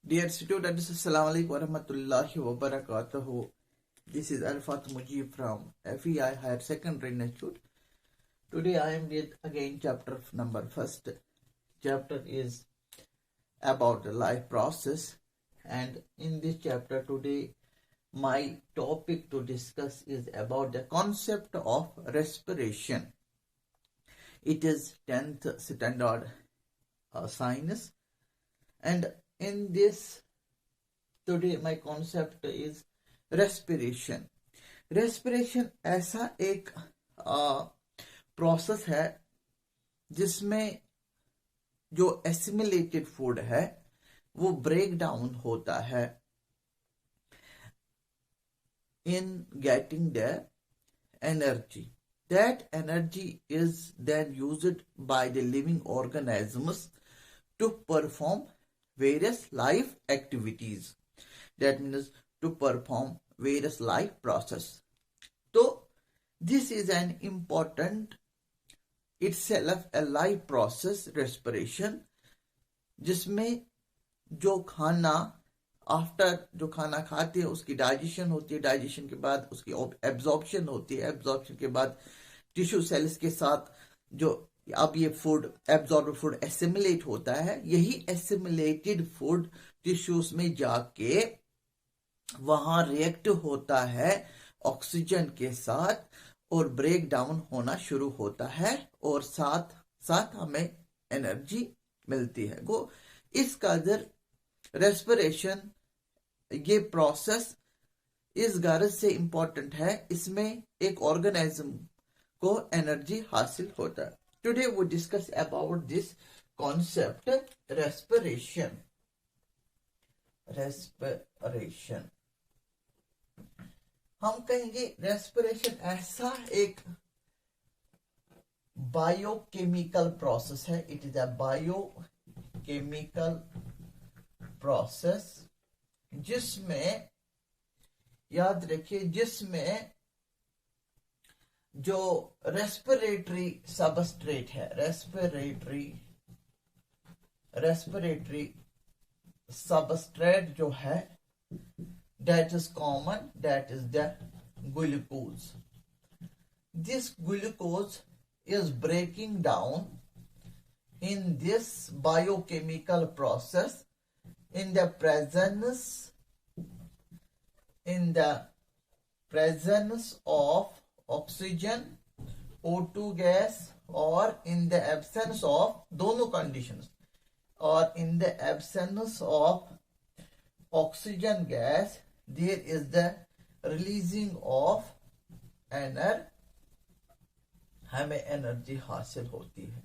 Dear students, Assalamu alaikum warahmatullahi wabarakatuh. This is Arfat Mujib from FEI Higher Secondary Institute. Today I am with again chapter number first. Chapter is about the life process, and in this chapter today my topic to discuss is about the concept of respiration. It is 10th standard science, and in this today my concept is respiration. Respiration ऐसा एक process है जिसमें जो assimilated food है वो break down होता है in getting the energy. That energy is then used by the living organisms to perform various life activities. That means to perform various life process. So this is an important itself a life process respiration, जिसमें जो खाना after जो खाना खाते हैं उसकी digestion होती है, डाइजेशन के बाद उसकी एब्जॉर्प्शन होती है, एब्जॉर्प्शन के बाद टिश्यू सेल्स के साथ जो अब ये फूड एब्जॉर्ब फूड एसिमिलेट होता है, यही एसिमिलेटेड फूड टिश्यूज में जाके वहां रिएक्ट होता है ऑक्सीजन के साथ और ब्रेक डाउन होना शुरू होता है और साथ साथ हमें एनर्जी मिलती है। गो इस कदर रेस्पिरेशन ये प्रोसेस इस गारज से इंपॉर्टेंट है, इसमें एक ऑर्गेनिज्म को एनर्जी हासिल होता है। टुडे वो discuss about this concept respiration. Respiration हम कहेंगे रेस्पिरेशन ऐसा एक बायोकेमिकल प्रोसेस है। It is a biochemical process जिसमें याद रखिए जिसमें जो रेस्पिरेटरी सबस्ट्रेट है, रेस्पिरेटरी सबस्ट्रेट जो है that is common, that is the glucose. This glucose is breaking down in this biochemical process in the presence of oxygen, O2 gas, or in the absence of दोनों conditions, or in the absence of oxygen gas there is the releasing of हमें energy हासिल होती है।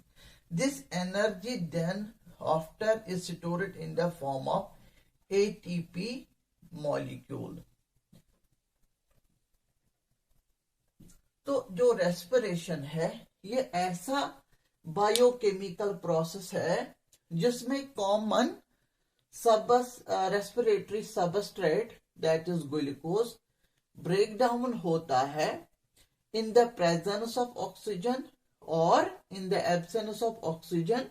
This energy then after is stored in the form of ATP molecule. तो जो respiration है ये ऐसा बायोकेमिकल प्रोसेस है जिसमें common respiratory substrate that is glucose break down होता है in the presence of oxygen और in the absence of oxygen.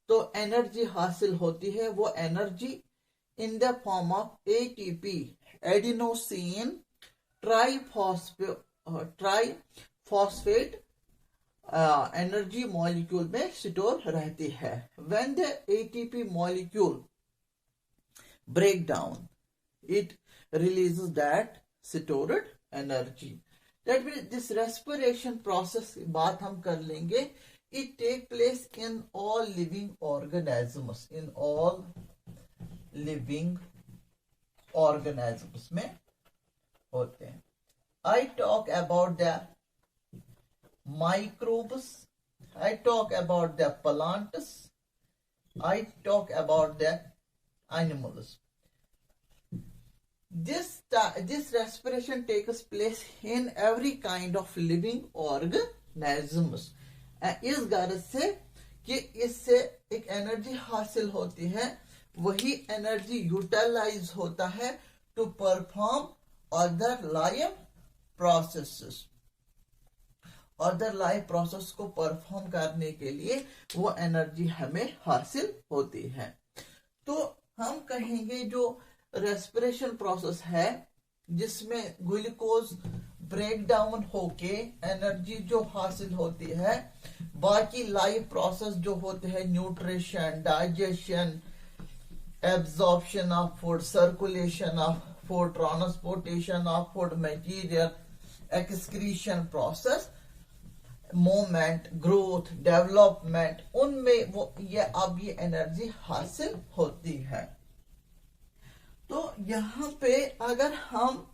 तो एनर्जी हासिल होती है, वो energy in the form of ATP adenosine triphosphate energy molecule में स्टोर रहती है। When the ATP molecule break down, it releases that stored energy. That means this respiration process बात हम कर लेंगे। It take place in all living organisms, in all living organisms में होते हैं। I talk about the microbes, I talk about the plants, I talk about the animals. This respiration takes place in every kind of living organisms. इस गारज से कि इससे एक energy हासिल होती है, वही एनर्जी यूटिलाइज होता है to perform other life processes. Other life process को परफॉर्म करने के लिए वो एनर्जी हमें हासिल होती है। तो हम कहेंगे जो रेस्पिरेशन प्रोसेस है जिसमें ग्लूकोज ब्रेक डाउन होके एनर्जी जो हासिल होती है, बाकी लाइफ प्रोसेस जो होते हैं nutrition, digestion, absorption of food, circulation of food, transportation of food material, excretion process, moment, growth, development, उनमें अब ये एनर्जी हासिल होती है। तो यहां पे अगर हम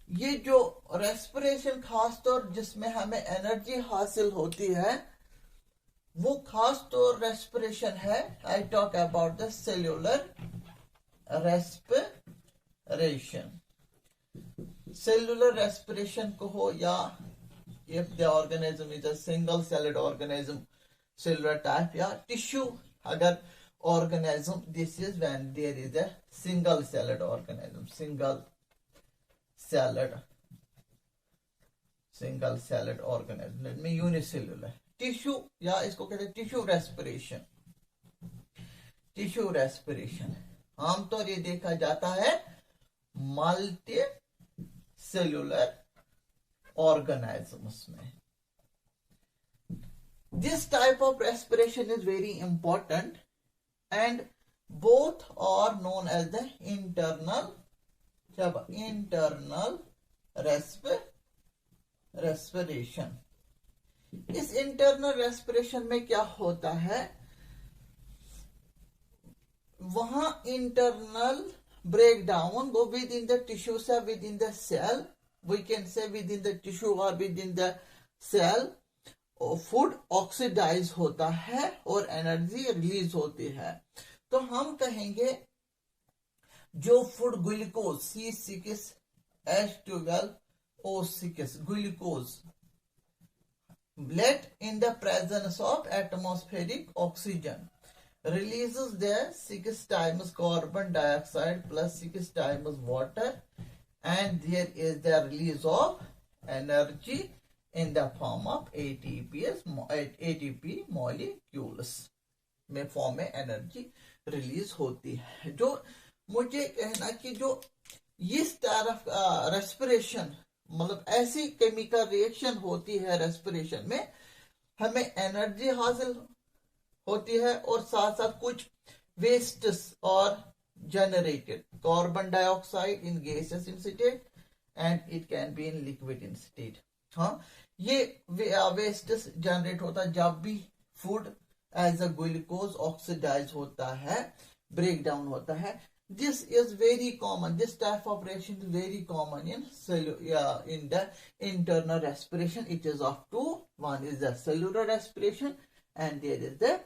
ये जो रेस्पिरेशन खासतौर जिसमें हमें एनर्जी हासिल होती है वो खासतौर रेस्पिरेशन है, I talk about the cellular respiration. Cellular respiration को हो या if the organism is a single celled organism, cellular type, या tissue अगर organism, this is when there is a single celled organism, single celled organism, that means unicellular tissue, या इसको कहते हैं tissue respiration. Tissue respiration आमतौर ये देखा जाता है मल्टी सेल्यूलर organisms में। This type of respiration is very important and both are known as the internal respiration। इस internal respiration में क्या होता है, वहां internal breakdown go within the tissue से within the cell, we can say within the tissue or within the cell, food oxidize होता है और एनर्जी रिलीज होती है। तो हम कहेंगे जो food glucose C6H12O6 glucose let in the presence of atmospheric oxygen releases the 6 times carbon dioxide plus 6 times water, and there is the release of energy in the form of ATP molecules में form में energy release होती है। जो मुझे कहना कि जो इस तरफ रेस्पिरेशन मतलब ऐसी केमिकल रिएक्शन होती है रेस्पिरेशन में, हमें एनर्जी हासिल होती है और साथ साथ कुछ वेस्ट्स और generated carbon dioxide in gaseous in state and it can be in liquid in state। हाँ, ये वेस्ट्स जनरेट होता है जब भी food as a glucose oxidize होता है, ब्रेक डाउन होता है। This is very common, this type of reaction is very common in the internal respiration। It is of two, one is the cellular respiration and there is the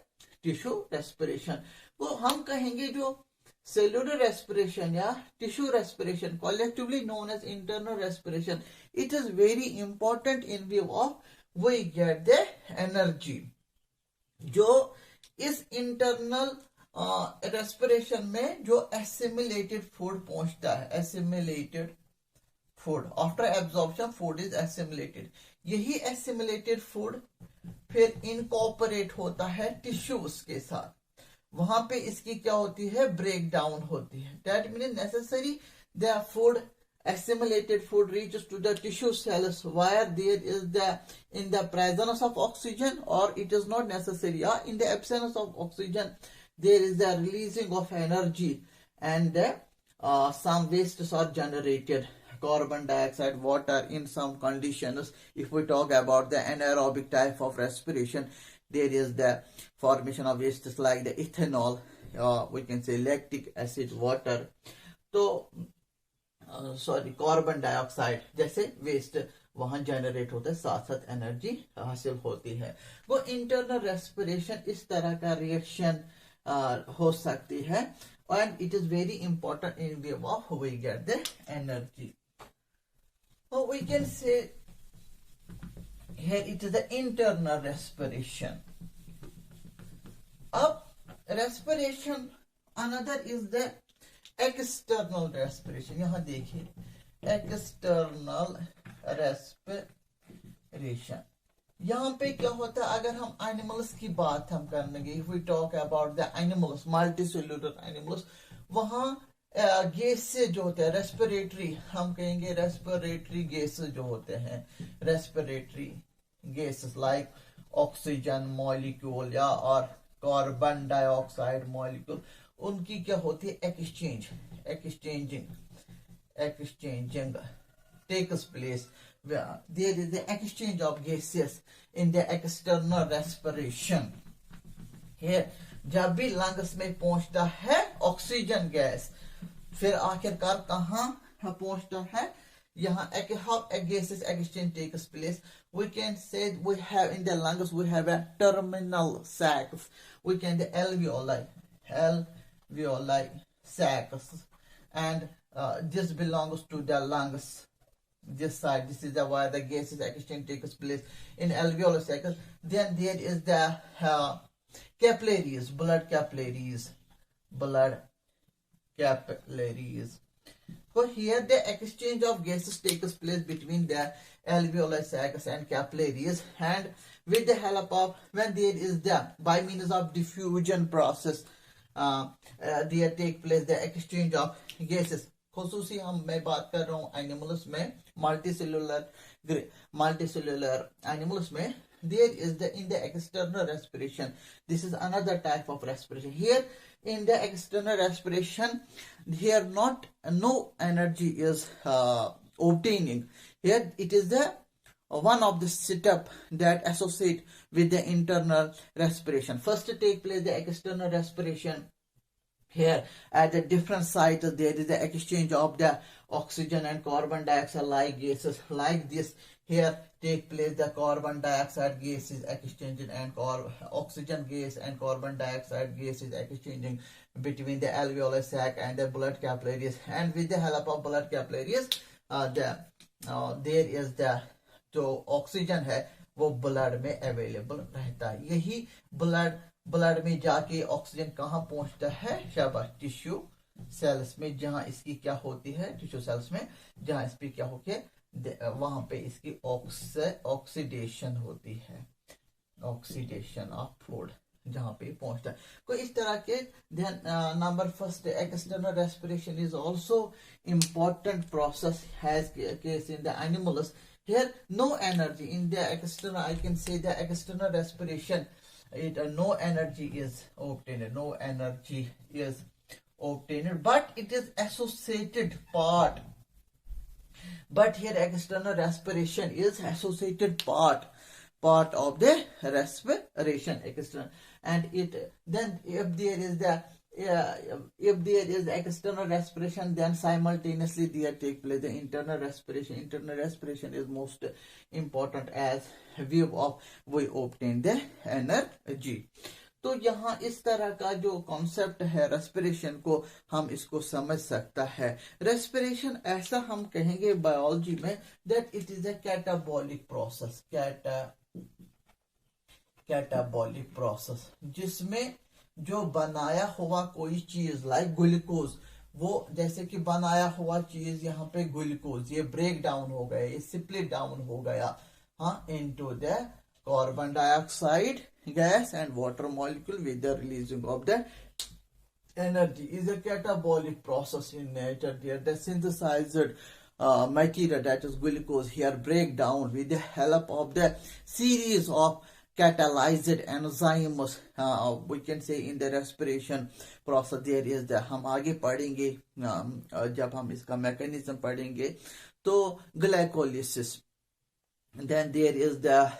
tissue respiration। वो हम कहेंगे जो cellular respiration या tissue respiration, collectively known as internal respiration, it is very important in view of we get the energy। जो इस internal respiration में जो assimilated food पहुंचता है, assimilated food after absorption food is assimilated, यही assimilated food फिर incorporate होता है tissues के साथ, वहां पे इसकी क्या होती है, ब्रेक डाउन होती है। That means necessary the food assimilated food reaches to the tissue cells where there is the in the presence of oxygen, or it is not necessary, in the absence of oxygen there is the releasing of energy and some wastes are generated, carbon dioxide, water in some conditions। If we talk about the anaerobic type of respiration, there is the formation of wastes like the ethanol, we can say lactic acid, water, तो carbon dioxide जैसे waste वहां generate होता है, साथ साथ energy हासिल होती है। वो इंटरनल रेस्पिरेशन इस तरह का रिएक्शन हो सकती है and it is very important in view of how we get the energy। So we can say here it is the internal respiration। अब respiration another is the external respiration. यहां देखिए external respiration, यहाँ पे क्या होता है, अगर हम एनिमल्स की बात हम करेंगे, if we talk about the animals, multicellular animals, वहाँ गैसेस जो होते हैं रेस्पिरेटरी, हम कहेंगे रेस्पिरेटरी गैसेस जो होते हैं, respiratory gases like oxygen molecule या और कार्बन डाइऑक्साइड मॉलिक्यूल, उनकी क्या होती है exchanging takes place. There is the exchange of gases in the external respiration. Here जब भी लंग्स में पहुंचता है ऑक्सीजन गैस, फिर आखिरकार कहाँ पहुंचता है, यहाँ how gases exchange takes place. We can say we have in the lungs we have a terminal sacs. We can the alveoli sacs, and this belongs to the lungs. This side, this is the where the gases exchange takes place in alveolar sacs. Then there is the capillaries, blood capillaries. So here the exchange of gases takes place between the alveolar sacs and capillaries, and with the help of, when there is the by means of diffusion process, there take place the exchange of gases. खुसूसी मैं बात कर रहा हूँ animals में, multicellular animals में, there is the in the external respiration, this is another type of respiration. Here in the external respiration, here no energy is obtaining. Here it is the one of the setup that associate with the internal respiration. First take place the external respiration. Here at the different sites there is the exchange of the oxygen and carbon dioxide like gases, like this. Here take place the carbon dioxide gas is exchanging and oxygen gas and carbon dioxide gas is exchanging between the alveolar sac and the blood capillaries, and with the help of blood capillaries there is the जो oxygen है वो blood में available रहता है. यही blood में जाके oxygen कहाँ पहुंचता है, शाबाश, टिश्यू सेल्स में, जहां इसकी क्या होती है, टिश्यू सेल्स में जहां इस पे क्या होती है, वहां पे इसकी ऑक्सीडेशन होती है, ऑक्सीडेशन ऑफ फूड जहां पे पहुंचता है. कोई इस तरह के number first external respiration is also important process has case in the animals. Here no energy in the external, I can say the external respiration, no energy is obtained, but it is associated part. But here external respiration is associated part of the respiration external, and it then if there is external respiration, then simultaneously there take place the internal respiration. Internal respiration is most important as we obtain the energy. तो यहाँ इस तरह का जो concept है respiration को हम इसको समझ सकता है. रेस्पिरेशन ऐसा हम कहेंगे बायोलॉजी में that it is a catabolic process, जिसमें जो बनाया हुआ कोई चीज लाइक ग्लूकोज, वो जैसे कि बनाया हुआ चीज यहाँ पे ग्लूकोज, ये ब्रेक डाउन हो गया, ये स्प्लिट डाउन हो गया into the carbon dioxide gas and water molecule with the releasing of the energy is a catabolic process in nature. There the synthesized material, that is glucose, here break down with the help of the series of catalyzed enzymes. We can say in the respiration process there is the, हम आगे पढ़ेंगे जब हम इसका mechanism पढ़ेंगे, तो glycolysis. Then there is the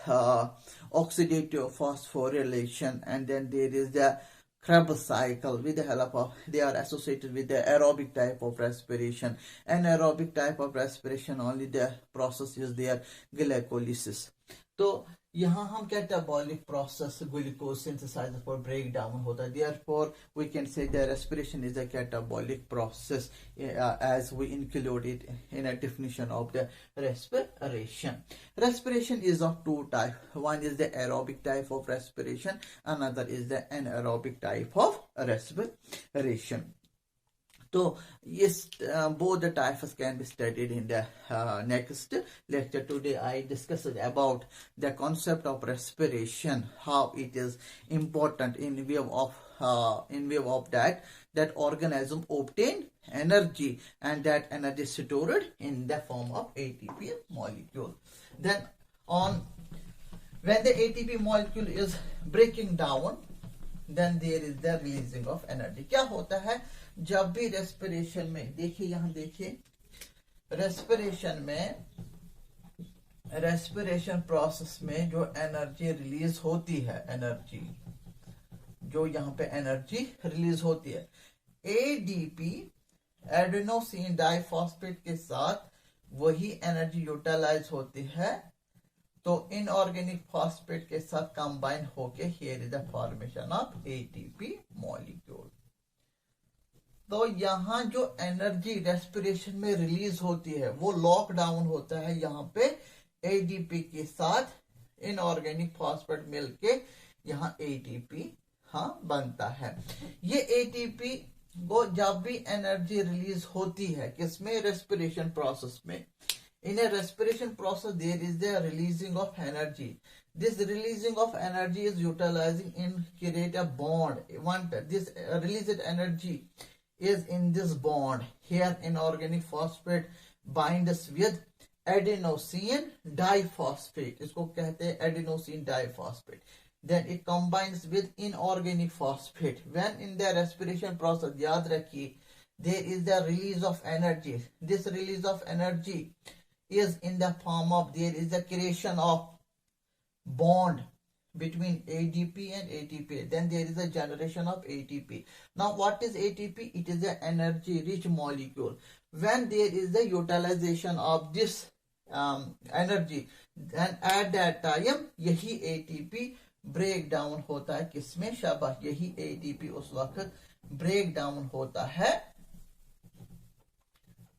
oxidative phosphorylation, and then there is the Krebs cycle. With the help of, they are associated with the aerobic type of respiration. Anaerobic type of respiration, only the process is there, glycolysis. तो यहाँ हम catabolic process glucose synthesise पर break down होता है. Therefore we can say the respiration is a catabolic process as we include it in a definition of the respiration. Respiration is of two types. One is the aerobic type of respiration, another is the anaerobic type of respiration. So yes, both the types can be studied in the next lecture. Today I discussed about the concept of respiration, how it is important in view of that organism obtain energy, and that energy stored in the form of ATP molecule. Then on when the ATP molecule is breaking down, then there is the releasing of energy. क्या होता है जब भी respiration में, देखिए यहां देखिए respiration process में जो एनर्जी रिलीज होती है, एनर्जी जो यहाँ पे एनर्जी रिलीज होती है, एडीपी एडेनोसिन डाइफॉस्फेट के साथ वही एनर्जी यूटिलाइज होती है, तो इनऑर्गेनिक फॉस्फेट के साथ कंबाइन होके here is the formation of ATP molecule. तो यहां जो एनर्जी रेस्पिरेशन में रिलीज होती है वो लॉक डाउन होता है यहाँ पे एडीपी के साथ इनऑर्गेनिक फॉस्फेट मिलके यहाँ एटीपी बनता है। ये एटीपी वो जब भी एनर्जी रिलीज होती है किसमें, रेस्पिरेशन प्रोसेस में, in a respiration process there is the releasing of energy. This releasing of energy is utilizing in create a bond. This released energy is in this bond. Here inorganic phosphate binds with adenosine diphosphate. इसको कहते हैं adenosine diphosphate. Then it combines with inorganic phosphate. When in the respiration process, याद रखिए, there is the release of energy. This release of energy is in the form of, there is the creation of bond between ADP and ATP. Then there is a generation of ATP. Now what is ATP? It is an energy rich molecule. When there is the utilization of this energy, then at that time यही ATP break down होता है किसमें, शाबाश, यही ATP उस वक्त break down होता है,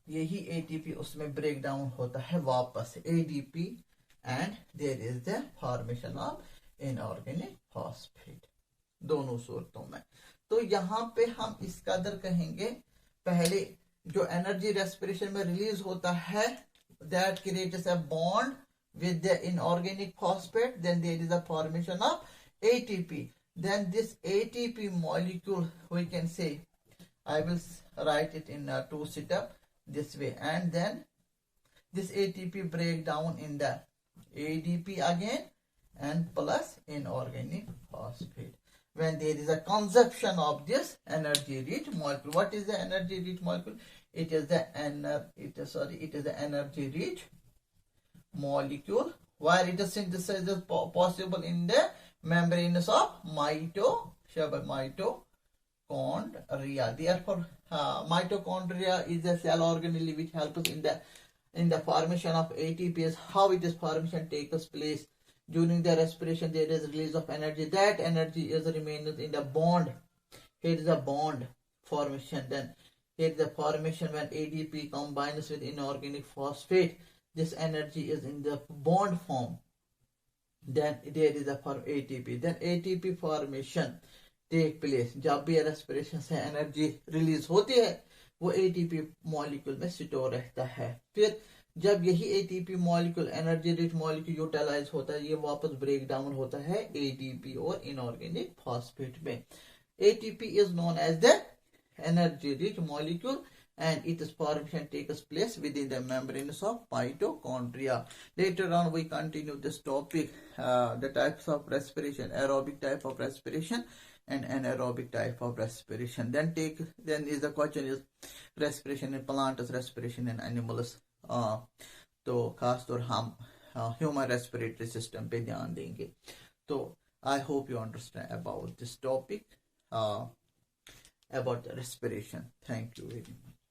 यही एटीपी उसमें ब्रेक डाउन होता है वापस ADP, and there is the formation of inorganic phosphate, दोनों सूरतों में। तो यहाँ पे हम इस कदर कहेंगे, पहले जो एनर्जी रेस्पिरेशन में रिलीज होता है that creates a bond with the inorganic phosphate, then there is a formation of ATP. Then this ATP molecule, we can say, I will write it in two setup this way, and then this ATP break down in the ADP again and plus inorganic phosphate. When there is a consumption of this energy rich molecule, what is the energy rich molecule? It is the energy rich molecule where it is synthesized as possible in the membranes of mitochondria. Therefore, mitochondria is a cell organelle which helps in the formation of ATPs. How it is formation takes place during the respiration, there is release of energy. That energy is remains in the bond. Here is a bond formation. Then here is the formation when ADP combines with inorganic phosphate. This energy is in the bond form. Then there is a form ATP. Then ATP formation take place. जब भी respiration से energy release होती है वो ATP molecule में store रहता है। फिर जब यही ATP molecule energy rich molecule utilize होता है, ये वापस ब्रेक डाउन होता है एटीपी और इनऑर्गेनिक फॉस्फेट में। ATP is known as the energy rich molecule, and its formation takes place within the membranes of mitochondria. Later on we continue this topic, the types of respiration, aerobic type of respiration and anaerobic type of respiration. Then is the question is respiration in plants, respiration in animals. तो खास तौर हम human respiratory system पे ध्यान देंगे। तो I hope you understand about this topic, about the respiration. Thank you very much.